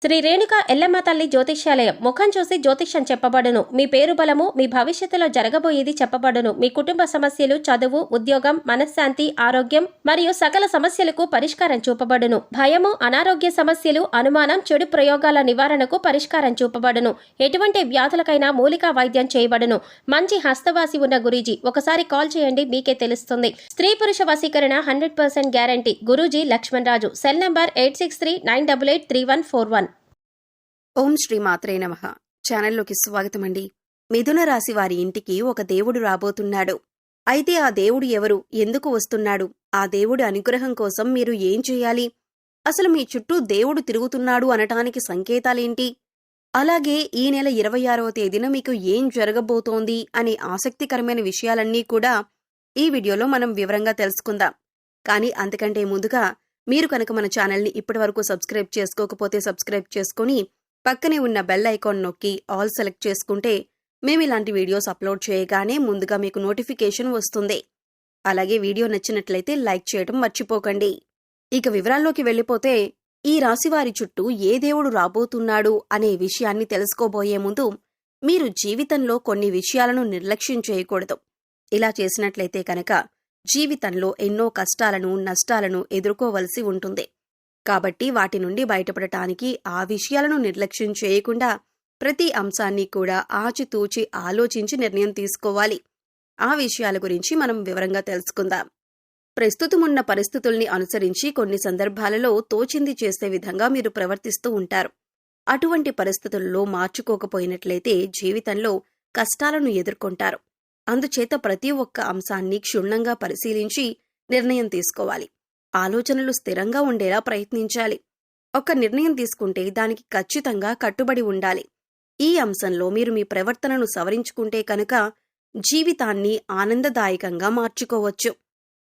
శ్రీ రేణుక ఎల్లమ్మ తల్లి జ్యోతిష్యాలయం. ముఖం చూసి జ్యోతిష్యం చెప్పబడును. మీ పేరు బలము, మీ భవిష్యత్తులో జరగబోయేది చెప్పబడును. మీ కుటుంబ సమస్యలు, చదువు, ఉద్యోగం, మనశ్శాంతి, ఆరోగ్యం మరియు సకల సమస్యలకు పరిష్కారం చూపబడును. భయము, అనారోగ్య సమస్యలు, అనుమానం, చెడు ప్రయోగాల నివారణకు పరిష్కారం చూపబడును. ఎటువంటి వ్యాధులకైనా మూలికా వైద్యం చేయబడును. మంచి హస్తవాసి ఉన్న గురూజీ. ఒకసారి కాల్ చేయండి, మీకే తెలుస్తుంది. స్త్రీ పురుష వశీకరణ 100% guarantee. Guruji Lakshman Raju. Cell number 8639883141. ఓం శ్రీ మాత్రే నమః. ఛానల్లోకి స్వాగతమండి. మిథున రాశి వారి ఇంటికి ఒక దేవుడు రాబోతున్నాడు. అయితే ఆ దేవుడు ఎవరు, ఎందుకు వస్తున్నాడు, ఆ దేవుడి అనుగ్రహం కోసం మీరు ఏం చేయాలి, అసలు మీ చుట్టూ దేవుడు తిరుగుతున్నాడు అనటానికి సంకేతాలేంటి, అలాగే ఈ నెల 26వ తేదీన మీకు ఏం జరగబోతోంది అనే ఆసక్తికరమైన విషయాలన్నీ కూడా ఈ వీడియోలో మనం వివరంగా తెలుసుకుందాం. కానీ అంతకంటే ముందుగా మీరు కనుక మన ఛానల్ని ఇప్పటివరకు సబ్స్క్రైబ్ చేసుకోకపోతే సబ్స్క్రైబ్ చేసుకొని పక్కనే ఉన్న బెల్ ఐకాన్ నొక్కి ఆల్ సెలెక్ట్ చేసుకుంటే మేము ఇలాంటి వీడియోస్ అప్లోడ్ చేయగానే ముందుగా మీకు నోటిఫికేషన్ వస్తుంది. అలాగే వీడియో నచ్చినట్లయితే లైక్ చేయడం మర్చిపోకండి. ఇక వివరాల్లోకి వెళ్ళిపోతే, ఈ రాశివారి చుట్టూ ఏ దేవుడు రాబోతున్నాడు అనే విషయాన్ని తెలుసుకోబోయే ముందు మీరు జీవితంలో కొన్ని విషయాలను నిర్లక్ష్యం చేయకూడదు. ఇలా చేసినట్లయితే కనుక జీవితంలో ఎన్నో కష్టాలను, నష్టాలను ఎదుర్కోవలసి ఉంటుంది. కాబట్టి వాటి నుండి బయటపడటానికి ఆ విషయాలను నిర్లక్ష్యం చేయకుండా ప్రతి అంశాన్ని కూడా ఆచితూచి ఆలోచించి నిర్ణయం తీసుకోవాలి. ఆ విషయాల గురించి మనం వివరంగా తెలుసుకుందాం. ప్రస్తుతమున్న పరిస్థితుల్ని అనుసరించి కొన్ని సందర్భాలలో తోచింది చేసే విధంగా మీరు ప్రవర్తిస్తూ ఉంటారు. అటువంటి పరిస్థితుల్లో మార్చుకోకపోయినట్లయితే జీవితంలో కష్టాలను ఎదుర్కొంటారు. అందుచేత ప్రతి ఒక్క అంశాన్ని క్షుణ్ణంగా పరిశీలించి నిర్ణయం తీసుకోవాలి. ఆలోచనలు స్థిరంగా ఉండేలా ప్రయత్నించాలి. ఒక నిర్ణయం తీసుకుంటే దానికి ఖచ్చితంగా కట్టుబడి ఉండాలి. ఈ అంశంలో మీరు మీ ప్రవర్తనను సవరించుకుంటే కనుక జీవితాన్ని ఆనందదాయకంగా మార్చుకోవచ్చు.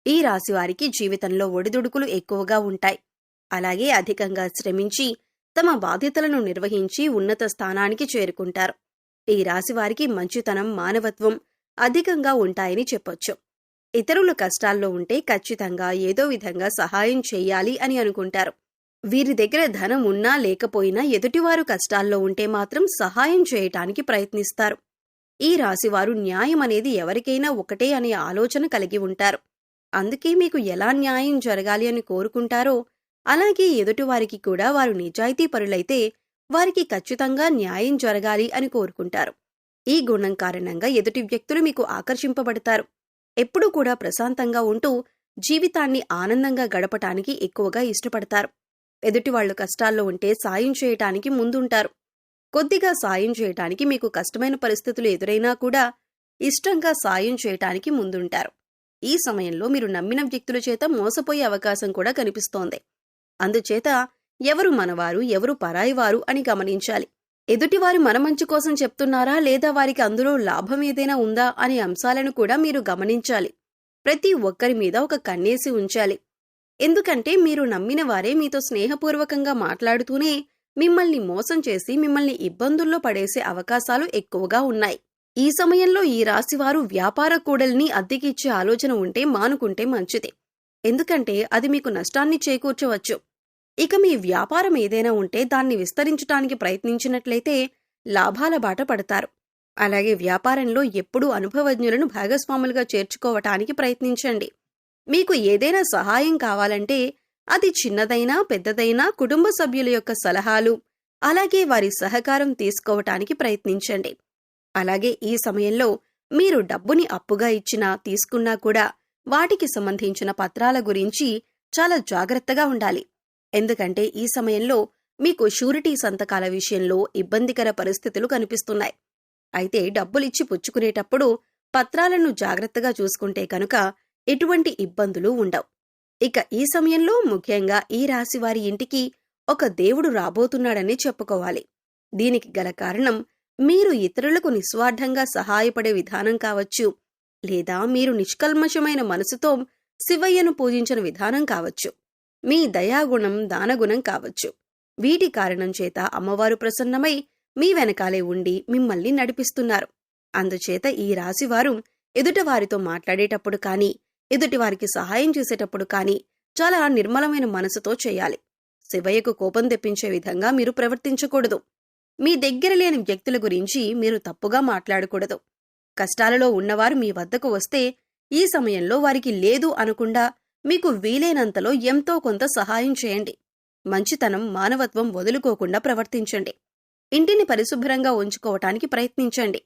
ఈ రాశివారికి జీవితంలో ఒడిదుడుకులు ఎక్కువగా ఉంటాయి. అలాగే అధికంగా శ్రమించి తమ బాధ్యతలను నిర్వహించి ఉన్నత స్థానానికి చేరుకుంటారు. ఈ రాశివారికి మంచితనం, మానవత్వం అధికంగా ఉంటాయని చెప్పొచ్చు. ఇతరులు కష్టాల్లో ఉంటే ఖచ్చితంగా ఏదో విధంగా సహాయం చెయ్యాలి అని అనుకుంటారు. వీరి దగ్గర ధనం ఉన్నా లేకపోయినా ఎదుటివారు కష్టాల్లో ఉంటే మాత్రం సహాయం చేయటానికి ప్రయత్నిస్తారు. ఈ రాశివారు న్యాయం అనేది ఎవరికైనా ఒకటే అనే ఆలోచన కలిగి ఉంటారు. అందుకే మీకు ఎలా న్యాయం జరగాలి అని కోరుకుంటారో అలాగే ఎదుటివారికి కూడా వారు నిజాయితీ పరులైతే వారికి ఖచ్చితంగా న్యాయం జరగాలి అని కోరుకుంటారు. ఈ గుణం కారణంగా ఎదుటి వ్యక్తులు మీకు ఆకర్షింపబడతారు. ఎప్పుడూ కూడా ప్రశాంతంగా ఉంటూ జీవితాన్ని ఆనందంగా గడపటానికి ఎక్కువగా ఇష్టపడతారు. ఎదుటివాళ్లు కష్టాల్లో ఉంటే సాయం చేయటానికి ముందుంటారు. కొద్దిగా సాయం చేయటానికి మీకు కష్టమైన పరిస్థితులు ఎదురైనా కూడా ఇష్టంగా సాయం చేయటానికి ముందుంటారు. ఈ సమయంలో మీరు నమ్మిన వ్యక్తుల చేత మోసపోయే అవకాశం కూడా కనిపిస్తోంది. అందుచేత ఎవరు మనవారు, ఎవరు పరాయివారు అని గమనించాలి. ఎదుటివారు మన మంచి కోసం చెప్తున్నారా లేదా వారికి అందులో లాభం ఏదైనా ఉందా అనే అంశాలను కూడా మీరు గమనించాలి. ప్రతి ఒక్కరి మీద ఒక కన్నేసి ఉంచాలి. ఎందుకంటే మీరు నమ్మిన వారే మీతో స్నేహపూర్వకంగా మాట్లాడుతూనే మిమ్మల్ని మోసం చేసి మిమ్మల్ని ఇబ్బందుల్లో పడేసే అవకాశాలు ఎక్కువగా ఉన్నాయి. ఈ సమయంలో ఈ రాశివారు వ్యాపార కూడల్ని అద్దెకిచ్చే ఆలోచన ఉంటే మానుకుంటే మంచిది. ఎందుకంటే అది మీకు నష్టాన్ని చేకూర్చవచ్చు. ఇక మీ వ్యాపారం ఏదైనా ఉంటే దాన్ని విస్తరించటానికి ప్రయత్నించినట్లయితే లాభాల బాట పడతారు. అలాగే వ్యాపారంలో ఎప్పుడూ అనుభవజ్ఞులను భాగస్వాములుగా చేర్చుకోవటానికి ప్రయత్నించండి. మీకు ఏదైనా సహాయం కావాలంటే అది చిన్నదైనా పెద్దదైనా కుటుంబ సభ్యుల యొక్క సలహాలు అలాగే వారి సహకారం తీసుకోవటానికి ప్రయత్నించండి. అలాగే ఈ సమయంలో మీరు డబ్బుని అప్పుగా ఇచ్చినా తీసుకున్నా కూడా వాటికి సంబంధించిన పత్రాల గురించి చాలా జాగ్రత్తగా ఉండాలి. ఎందుకంటే ఈ సమయంలో మీకు షూరిటీ సంతకాల విషయంలో ఇబ్బందికర పరిస్థితులు కనిపిస్తున్నాయి. అయితే డబ్బులిచ్చి పుచ్చుకునేటప్పుడు పత్రాలను జాగ్రత్తగా చూసుకుంటే కనుక ఎటువంటి ఇబ్బందులు ఉండవు. ఇక ఈ సమయంలో ముఖ్యంగా ఈ రాశివారి ఇంటికి ఒక దేవుడు రాబోతున్నాడని చెప్పుకోవాలి. దీనికి గల కారణం మీరు ఇతరులకు నిస్వార్థంగా సహాయపడే విధానం కావచ్చు, లేదా మీరు నిష్కల్మషమైన మనసుతో శివయ్యను పూజించిన విధానం కావచ్చు, మీ దయాగుణం, దానగుణం కావచ్చు. వీటి కారణం చేత అమ్మవారు ప్రసన్నమై మీ వెనకాలే ఉండి మిమ్మల్ని నడిపిస్తున్నారు. అందుచేత ఈ రాశివారు ఎదుటివారితో మాట్లాడేటప్పుడు కానీ ఎదుటివారికి సహాయం చేసేటప్పుడు కానీ చాలా నిర్మలమైన మనసుతో చేయాలి. శివయ్యకు కోపం తెప్పించే విధంగా మీరు ప్రవర్తించకూడదు. మీ దగ్గర లేని వ్యక్తుల గురించి మీరు తప్పుగా మాట్లాడకూడదు. కష్టాలలో ఉన్నవారు మీ వద్దకు వస్తే ఈ సమయంలో వారికి లేదు అనకుండా మీకు వీలైనంతలో ఎంతో కొంత సహాయం చేయండి. మంచితనం, మానవత్వం వదులుకోకుండా ప్రవర్తించండి. ఇంటిని పరిశుభ్రంగా ఉంచుకోవటానికి ప్రయత్నించండి.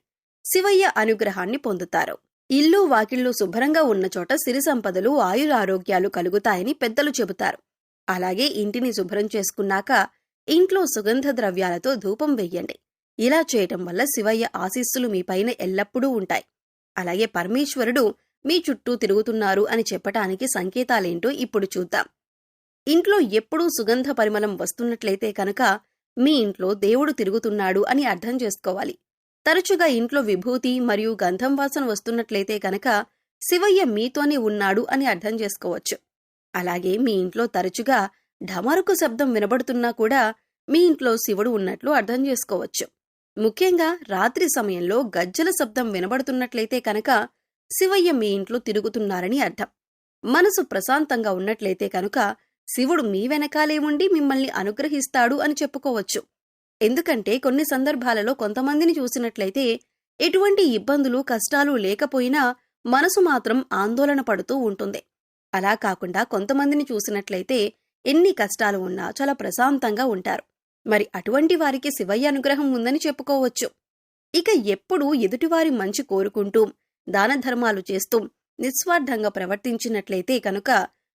శివయ్య అనుగ్రహాన్ని పొందుతారు. ఇల్లు వాకిళ్లు శుభ్రంగా ఉన్న చోట సిరి సంపదలు, ఆయురారోగ్యాలు కలుగుతాయని పెద్దలు చెబుతారు. అలాగే ఇంటిని శుభ్రం చేసుకున్నాక ఇంట్లో సుగంధ ద్రవ్యాలతో ధూపం వెయ్యండి. ఇలా చేయటం వల్ల శివయ్య ఆశీస్సులు మీపైన ఎల్లప్పుడూ ఉంటాయి. అలాగే పరమేశ్వరుడు మీ చుట్టూ తిరుగుతున్నారు అని చెప్పటానికి సంకేతాలేంటో ఇప్పుడు చూద్దాం. ఇంట్లో ఎప్పుడూ సుగంధ పరిమళం వస్తున్నట్లయితే కనుక మీ ఇంట్లో దేవుడు తిరుగుతున్నాడు అని అర్థం చేసుకోవాలి. తరచుగా ఇంట్లో విభూతి మరియు గంధం వాసన వస్తున్నట్లయితే కనుక శివయ్య మీతోనే ఉన్నాడు అని అర్థం చేసుకోవచ్చు. అలాగే మీ ఇంట్లో తరచుగా ఢమరుకు శబ్దం వినబడుతున్నా కూడా మీ ఇంట్లో శివుడు ఉన్నట్లు అర్థం చేసుకోవచ్చు. ముఖ్యంగా రాత్రి సమయంలో గజ్జల శబ్దం వినబడుతున్నట్లయితే కనుక శివయ్య మీ ఇంట్లో తిరుగుతున్నారని అర్థం. మనసు ప్రశాంతంగా ఉన్నట్లయితే కనుక శివుడు మీ వెనకాలే ఉండి మిమ్మల్ని అనుగ్రహిస్తాడు అని చెప్పుకోవచ్చు. ఎందుకంటే కొన్ని సందర్భాలలో కొంతమందిని చూసినట్లయితే ఎటువంటి ఇబ్బందులు, కష్టాలు లేకపోయినా మనసు మాత్రం ఆందోళన పడుతూ ఉంటుంది. అలా కాకుండా కొంతమందిని చూసినట్లయితే ఎన్ని కష్టాలు ఉన్నా చాలా ప్రశాంతంగా ఉంటారు. మరి అటువంటి వారికి శివయ్య అనుగ్రహం ఉందని చెప్పుకోవచ్చు. ఇక ఎప్పుడూ ఎదుటివారి మంచి కోరుకుంటూ దాన ధర్మాలు చేస్తూ నిస్వార్థంగా ప్రవర్తించినట్లయితే కనుక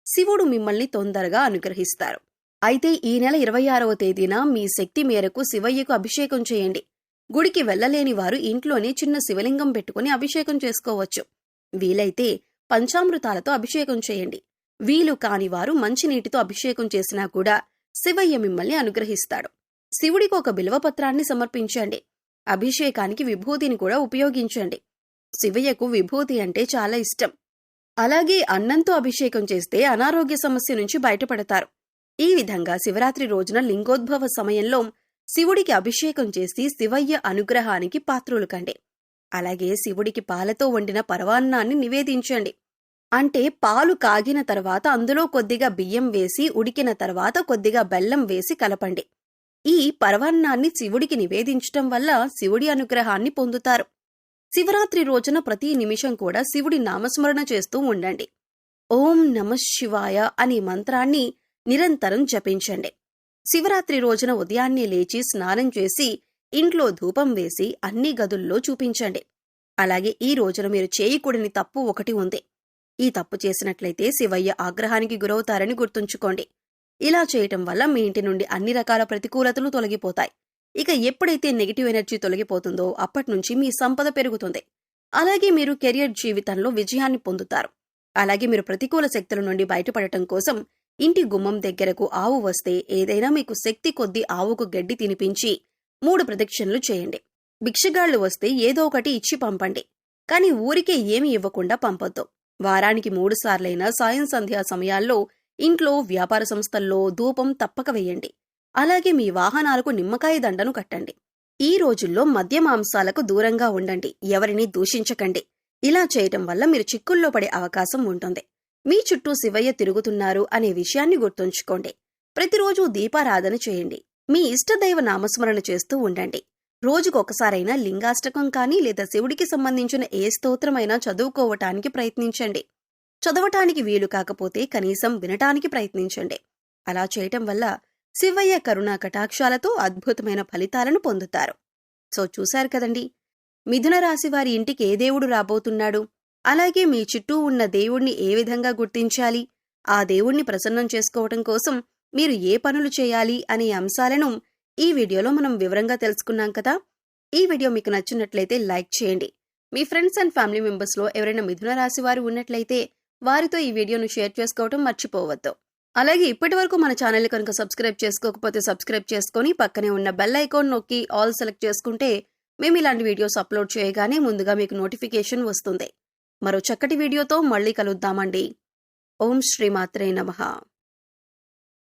శివుడు మిమ్మల్ని తొందరగా అనుగ్రహిస్తారు. అయితే ఈ నెల 26వ తేదీన మీ శక్తి మేరకు శివయ్యకు అభిషేకం చేయండి. గుడికి వెళ్లలేని వారు ఇంట్లోనే చిన్న శివలింగం పెట్టుకుని అభిషేకం చేసుకోవచ్చు. వీలైతే పంచామృతాలతో అభిషేకం చేయండి. వీలు కాని వారు మంచినీటితో అభిషేకం చేసినా కూడా శివయ్య మిమ్మల్ని అనుగ్రహిస్తాడు. శివుడికి ఒక బిల్వపత్రాన్ని సమర్పించండి. అభిషేకానికి విభూతిని కూడా ఉపయోగించండి. శివయ్యకు విభూతి అంటే చాలా ఇష్టం. అలాగే అన్నంతో అభిషేకం చేస్తే అనారోగ్య సమస్య నుంచి బయటపడతారు. ఈ విధంగా శివరాత్రి రోజున లింగోద్భవ సమయంలో శివుడికి అభిషేకం చేసి శివయ్య అనుగ్రహానికి పాత్రులు కండి. అలాగే శివుడికి పాలతో వండిన పరవాన్నాన్ని నివేదించండి. అంటే పాలు కాగిన తర్వాత అందులో కొద్దిగా బియ్యం వేసి ఉడికిన తర్వాత కొద్దిగా బెల్లం వేసి కలపండి. ఈ పరవాన్నాన్ని శివుడికి నివేదించటం వల్ల శివుడి అనుగ్రహాన్ని పొందుతారు. శివరాత్రి రోజున ప్రతి నిమిషం కూడా శివుడి నామస్మరణ చేస్తూ ఉండండి. ఓం నమః శివాయ అనే మంత్రాన్ని నిరంతరం జపించండి. శివరాత్రి రోజున ఉదయాన్నే లేచి స్నానం చేసి ఇంట్లో ధూపం వేసి అన్ని గదుల్లో చూపించండి. అలాగే ఈ రోజున మీరు చేయకూడని తప్పు ఒకటి ఉంది. ఈ తప్పు చేసినట్లయితే శివయ్య ఆగ్రహానికి గురవుతారని గుర్తుంచుకోండి. ఇలా చేయటం వల్ల మీ ఇంటి నుండి అన్ని రకాల ప్రతికూలతలు తొలగిపోతాయి. ఇక ఎప్పుడైతే నెగిటివ్ ఎనర్జీ తొలగిపోతుందో అప్పట్నుంచి మీ సంపద పెరుగుతుంది. అలాగే మీరు కెరియర్ జీవితంలో విజయాన్ని పొందుతారు. అలాగే మీరు ప్రతికూల శక్తుల నుండి బయటపడటం కోసం ఇంటి గుమ్మం దగ్గరకు ఆవు వస్తే ఏదైనా మీకు శక్తి కొద్దీ ఆవుకు గడ్డి తినిపించి 3 ప్రదక్షిణలు చేయండి. భిక్షగాళ్లు వస్తే ఏదో ఒకటి ఇచ్చి పంపండి. కాని ఊరికే ఏమీ ఇవ్వకుండా పంపొద్దు. వారానికి 3 సార్లైనా సాయం సంధ్యా సమయాల్లో ఇంట్లో, వ్యాపార సంస్థల్లో ధూపం తప్పక వేయండి. అలాగే మీ వాహనాలకు నిమ్మకాయ దండను కట్టండి. ఈ రోజుల్లో మద్య మాంసాలకు దూరంగా ఉండండి. ఎవరిని దూషించకండి. ఇలా చేయటం వల్ల మీరు చిక్కుల్లో పడే అవకాశం ఉంటుంది. మీ చుట్టూ శివయ్య తిరుగుతున్నారు అనే విషయాన్ని గుర్తుంచుకోండి. ప్రతిరోజు దీపారాధన చేయండి. మీ ఇష్టదైవ నామస్మరణ చేస్తూ ఉండండి. రోజుకొకసారైనా లింగాష్టకం కానీ లేదా శివుడికి సంబంధించిన ఏ స్తోత్రమైనా చదువుకోవటానికి ప్రయత్నించండి. చదవటానికి వీలు కాకపోతే కనీసం వినటానికి ప్రయత్నించండి. అలా చేయటం వల్ల శివయ్య కరుణా కటాక్షాలతో అద్భుతమైన ఫలితాలను పొందుతారు. సో చూశారు కదండి, మిథున రాశి వారి ఇంటికి ఏ దేవుడు రాబోతున్నాడు, అలాగే మీ చుట్టూ ఉన్న దేవుణ్ణి ఏ విధంగా గుర్తించాలి, ఆ దేవుణ్ణి ప్రసన్నం చేసుకోవటం కోసం మీరు ఏ పనులు చేయాలి అనే అంశాలను ఈ వీడియోలో మనం వివరంగా తెలుసుకున్నాం కదా. ఈ వీడియో మీకు నచ్చినట్లయితే లైక్ చేయండి. మీ ఫ్రెండ్స్ అండ్ ఫ్యామిలీ మెంబర్స్లో ఎవరైనా మిథున రాశి వారు ఉన్నట్లయితే వారితో ఈ వీడియోను షేర్ చేసుకోవటం మర్చిపోవద్దు. అలాగే ఇప్పటివరకు మన ఛానల్ని కనుక సబ్స్క్రైబ్ చేసుకోకపోతే సబ్స్క్రైబ్ చేసుకొని పక్కనే ఉన్న బెల్ ఐకాన్ నొక్కి ఆల్ సెలెక్ట్ చేసుకుంటే మేము ఇలాంటి వీడియోస్ అప్లోడ్ చేయగానే ముందుగా మీకు నోటిఫికేషన్ వస్తుంది. మరో చక్కటి వీడియోతో మళ్ళీ కలుద్దామండి. ఓం శ్రీమాత్రే నమః.